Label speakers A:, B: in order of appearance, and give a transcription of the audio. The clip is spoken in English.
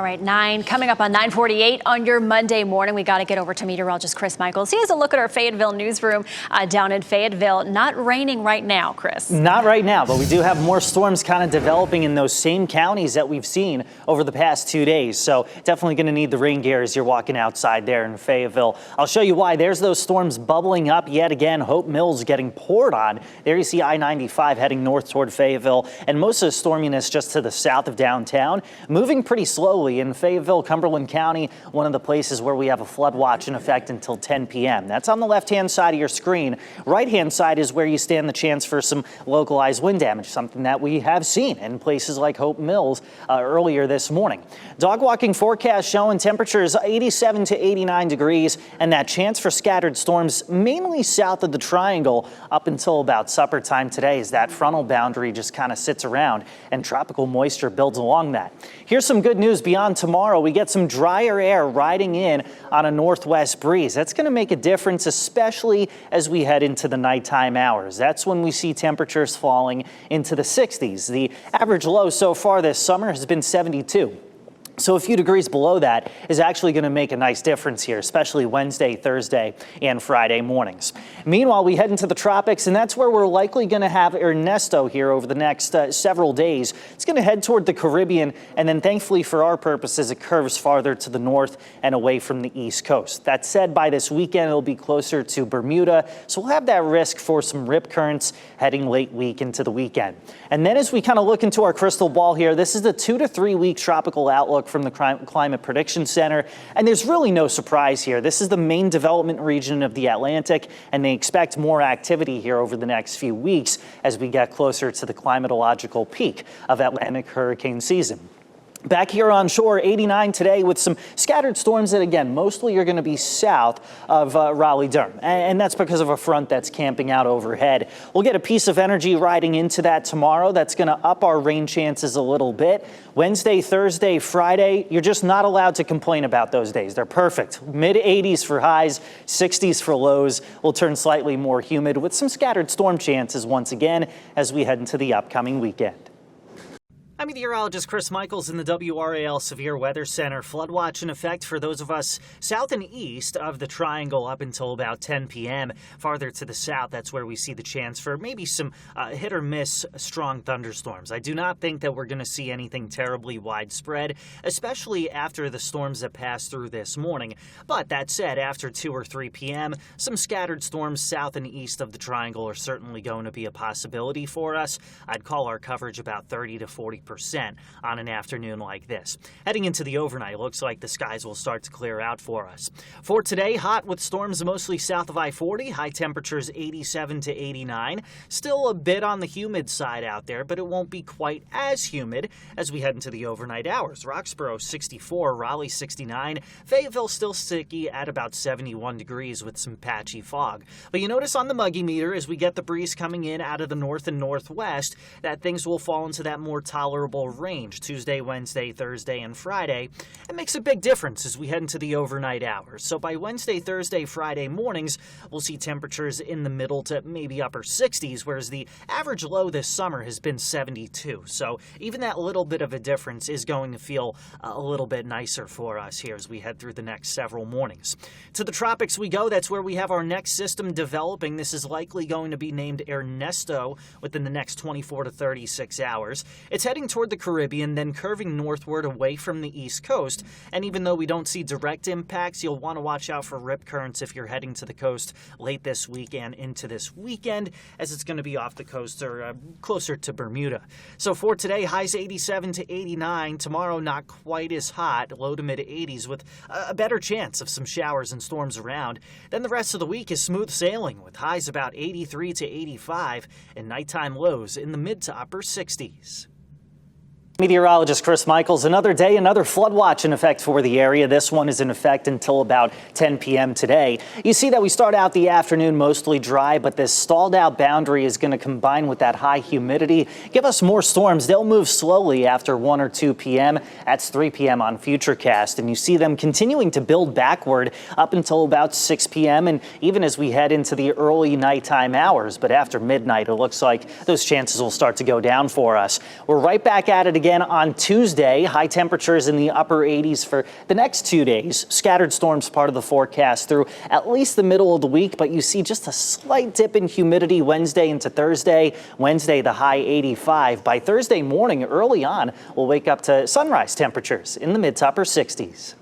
A: right, 9 coming up on 9:48 on your Monday morning. We got to get over to meteorologist Chris Michaels. He has a look at our Fayetteville newsroom down in Fayetteville. Not raining right now, Chris.
B: Not right now, but we do have more storms kind of developing in those same counties that we've seen over the past 2 days. So definitely going to need the rain gear as you're walking outside there in Fayetteville. I'll show you why. There's those storms bubbling up yet again. Hope Mills getting poured on. There you see I-95 heading north toward Fayetteville, and most of the storminess just to the south of downtown, moving pretty slowly in Fayetteville, Cumberland County, one of the places where we have a flood watch in effect until 10 p.m. That's on the left-hand side of your screen. Right-hand side is where you stand the chance for some localized wind damage, something that we have seen in places like Hope Mills earlier this morning. Dog walking forecast showing temperatures 87 to 89 degrees, and that chance for scattered storms mainly south of the triangle up until about supper time today as that frontal boundary just kind of sits around and tropical moisture builds along that. Here's some good news beyond tomorrow. We get some drier air riding in on a northwest breeze. That's going to make a difference, especially as we head into the nighttime hours. That's when we see temperatures falling into the 60s. The average low so far this summer has been 72. So a few degrees below that is actually going to make a nice difference here, especially Wednesday, Thursday, and Friday mornings. Meanwhile, we head into the tropics, and that's where we're likely going to have Ernesto here over the next several days. It's going to head toward the Caribbean, and then thankfully for our purposes, it curves farther to the north and away from the east coast. That said, by this weekend, it'll be closer to Bermuda, so we'll have that risk for some rip currents heading late week into the weekend. And then as we kind of look into our crystal ball here, this is the 2 to 3 week tropical outlook from the Climate Prediction Center, and there's really no surprise here. This is the main development region of the Atlantic, and they expect more activity here over the next few weeks as we get closer to the climatological peak of Atlantic hurricane season. Back here on shore, 89 today with some scattered storms that, again, mostly are going to be south of Raleigh-Durham. And that's because of a front that's camping out overhead. We'll get a piece of energy riding into that tomorrow. That's going to up our rain chances a little bit. Wednesday, Thursday, Friday, you're just not allowed to complain about those days. They're perfect. Mid-80s for highs, 60s for lows. Will turn slightly more humid with some scattered storm chances once again as we head into the upcoming weekend. I'm meteorologist Chris Michaels in the WRAL Severe Weather Center. Flood watch in effect for those of us south and east of the triangle up until about 10 p.m. Farther to the south, that's where we see the chance for maybe some hit or miss strong thunderstorms. I do not think that we're going to see anything terribly widespread, especially after the storms that passed through this morning. But that said, after 2 or 3 p.m., some scattered storms south and east of the triangle are certainly going to be a possibility for us. I'd call our coverage about 30 to 40% on an afternoon like this. Heading into the overnight, looks like the skies will start to clear out for us. For today, hot with storms mostly south of I-40, high temperatures 87 to 89. Still a bit on the humid side out there, but it won't be quite as humid as we head into the overnight hours. Roxboro 64, Raleigh 69, Fayetteville still sticky at about 71 degrees with some patchy fog. But you notice on the muggy meter as we get the breeze coming in out of the north and northwest that things will fall into that more tolerable range Tuesday, Wednesday, Thursday, and Friday. It makes a big difference as we head into the overnight hours. So by Wednesday, Thursday, Friday mornings, we'll see temperatures in the middle to maybe upper 60s, whereas the average low this summer has been 72. So even that little bit of a difference is going to feel a little bit nicer for us here as we head through the next several mornings. To the tropics we go. That's where we have our next system developing. This is likely going to be named Ernesto within the next 24 to 36 hours. It's heading toward the Caribbean, then curving northward away from the east coast. And even though we don't see direct impacts, you'll want to watch out for rip currents if you're heading to the coast late this week and into this weekend, as it's going to be off the coast or closer to Bermuda. So for today, highs 87 to 89. Tomorrow, not quite as hot, low to mid 80s with a better chance of some showers and storms around. Then the rest of the week is smooth sailing with highs about 83 to 85 and nighttime lows in the mid to upper 60s. Meteorologist Chris Michaels. Another day, another flood watch in effect for the area. This one is in effect until about 10 p.m. today. You see that we start out the afternoon mostly dry, but this stalled out boundary is going to combine with that high humidity, give us more storms. They'll move slowly after 1 or 2 p.m. That's 3 p.m. on Futurecast, and you see them continuing to build backward up until about 6 p.m. and even as we head into the early nighttime hours. But after midnight, it looks like those chances will start to go down for us. We're right back at it again again on Tuesday. High temperatures in the upper 80s for the next 2 days. Scattered storms part of the forecast through at least the middle of the week, but you see just a slight dip in humidity Wednesday into Thursday. Wednesday, the high 85. By Thursday morning, early on, we'll wake up to sunrise temperatures in the mid to upper 60s.